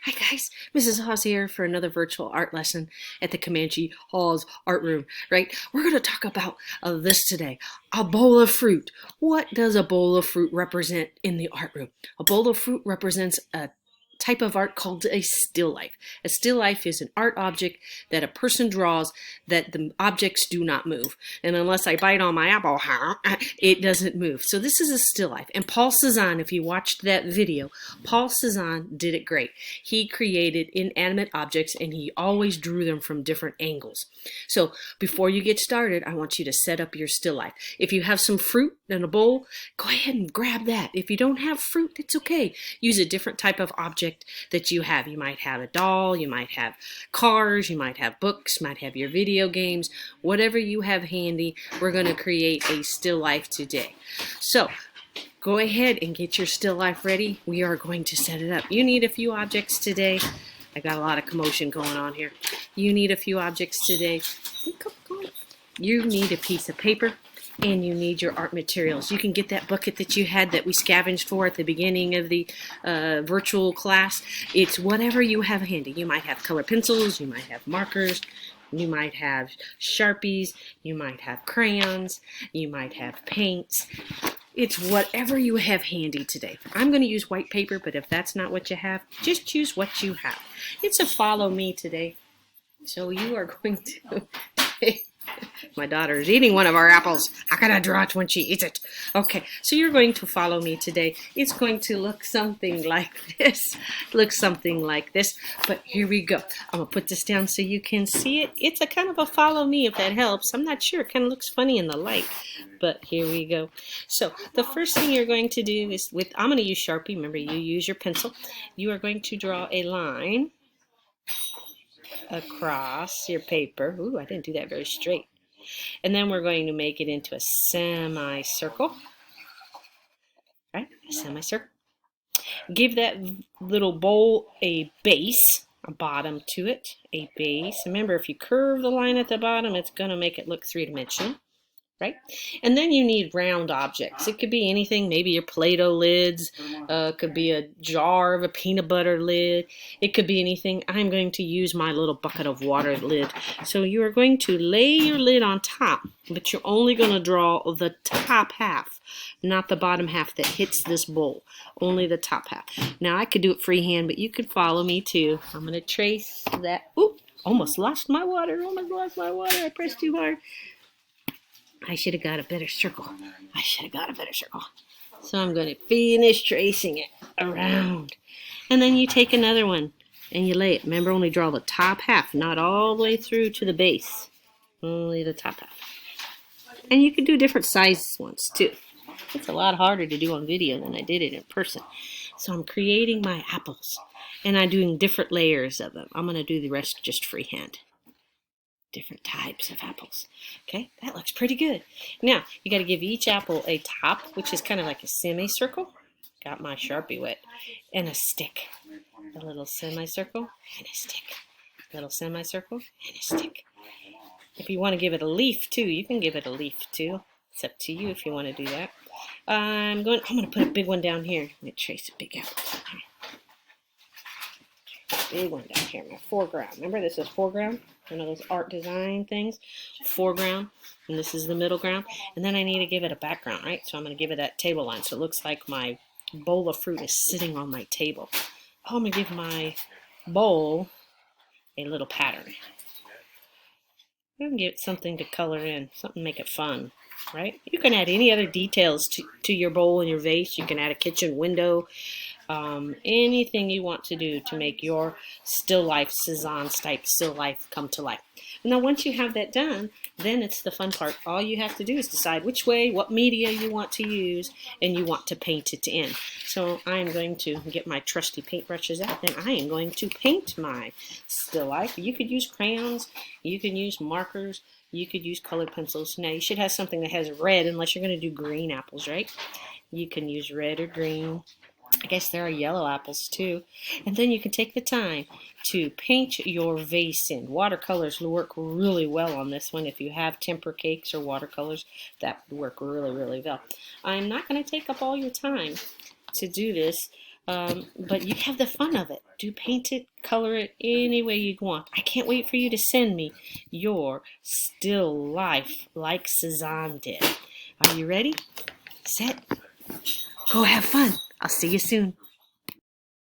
Hi guys, Mrs. Hawes here for another virtual art lesson at the Mcentire-Hawes art room, right? We're going to talk about this today, a bowl of fruit. What does a bowl of fruit represent in the art room? A bowl of fruit represents a type of art called a still life. A still life is an art object that a person draws that the objects do not move. And unless I bite on my apple, it doesn't move. So this is a still life. And Paul Cezanne, if you watched that video, Paul Cezanne did it great. He created inanimate objects and he always drew them from different angles. So before you get started, I want you to set up your still life. If you have some fruit in a bowl, go ahead and grab that. If you don't have fruit, it's okay. Use a different type of object that you have. You might have a doll, you might have cars, you might have books, might have your video games, whatever you have handy. We're going to create a still life today. So go ahead and get your still life ready. We are going to set it up. You need a few objects today. I got a lot of commotion going on here. You need a few objects today. You need a piece of paper and you need your art materials. You can get that bucket that you had that we scavenged for at the beginning of the virtual class. It's whatever you have handy. You might have color pencils, you might have markers, you might have Sharpies, you might have crayons, you might have paints. It's whatever you have handy today. I'm going to use white paper, but if that's not what you have, just use what you have. It's a follow me today. So you are going to... My daughter is eating one of our apples. How can I draw it when she eats it? Okay, so you're going to follow me today. It's going to look something like this. Look something like this. But here we go. I'm going to put this down so you can see it. It's a kind of a follow me if that helps. I'm not sure. It kind of looks funny in the light. But here we go. So the first thing you're going to do is I'm going to use Sharpie. Remember, you use your pencil. You are going to draw a line across your paper. Ooh, I didn't do that very straight. And then we're going to make it into a semicircle. Right? A semicircle. Give that little bowl a base, a bottom to it, a base. Remember, if you curve the line at the bottom, it's going to make it look three-dimensional. Right? And then you need round objects. It could be anything, maybe your Play-Doh lids, could be a jar of a peanut butter lid. It could be anything. I'm going to use my little bucket of water lid. So you are going to lay your lid on top, but you're only going to draw the top half, not the bottom half that hits this bowl. Only the top half. Now I could do it freehand, but you could follow me too. I'm going to trace that. Ooh, almost lost my water. Almost lost my water. I pressed too hard. I should have got a better circle. So I'm going to finish tracing it around. And then you take another one and you lay it. Remember, only draw the top half, not all the way through to the base. Only the top half. And you can do different sizes ones too. It's a lot harder to do on video than I did it in person. So I'm creating my apples. And I'm doing different layers of them. I'm going to do the rest just freehand. Different types of apples. Okay, that looks pretty good. Now, you got to give each apple a top, which is kind of like a semicircle. Got my Sharpie wet. And a stick. A little semicircle and a stick. A little semicircle and a stick. If you want to give it a leaf too, you can give it a leaf too. It's up to you if you want to do that. I'm going to put a big one down here. Let me trace a big apple. Big one down here, my foreground. Remember, this is foreground? One of those art design things. Foreground, and this is the middle ground. And then I need to give it a background, right? So I'm going to give it that table line, so it looks like my bowl of fruit is sitting on my table. Oh, I'm going to give my bowl a little pattern. I'm going to give it something to color in, something to make it fun, right? You can add any other details to your bowl and your vase. You can add a kitchen window. Anything you want to do to make your still life, Cezanne type still life come to life. Now once you have that done, then it's the fun part. All you have to do is decide which way, what media you want to use, and you want to paint it in. So I'm going to get my trusty paintbrushes out, and I am going to paint my still life. You could use crayons, you can use markers, you could use colored pencils. Now you should have something that has red, unless you're going to do green apples, right? You can use red or green. I guess there are yellow apples too. And then you can take the time to paint your vase in. Watercolors will work really well on this one. If you have temper cakes or watercolors, that would work really, really well. I'm not going to take up all your time to do this. But you have the fun of it. Do paint it, color it any way you want. I can't wait for you to send me your still life like Cezanne did. Are you ready? Set. Go have fun. I'll see you soon.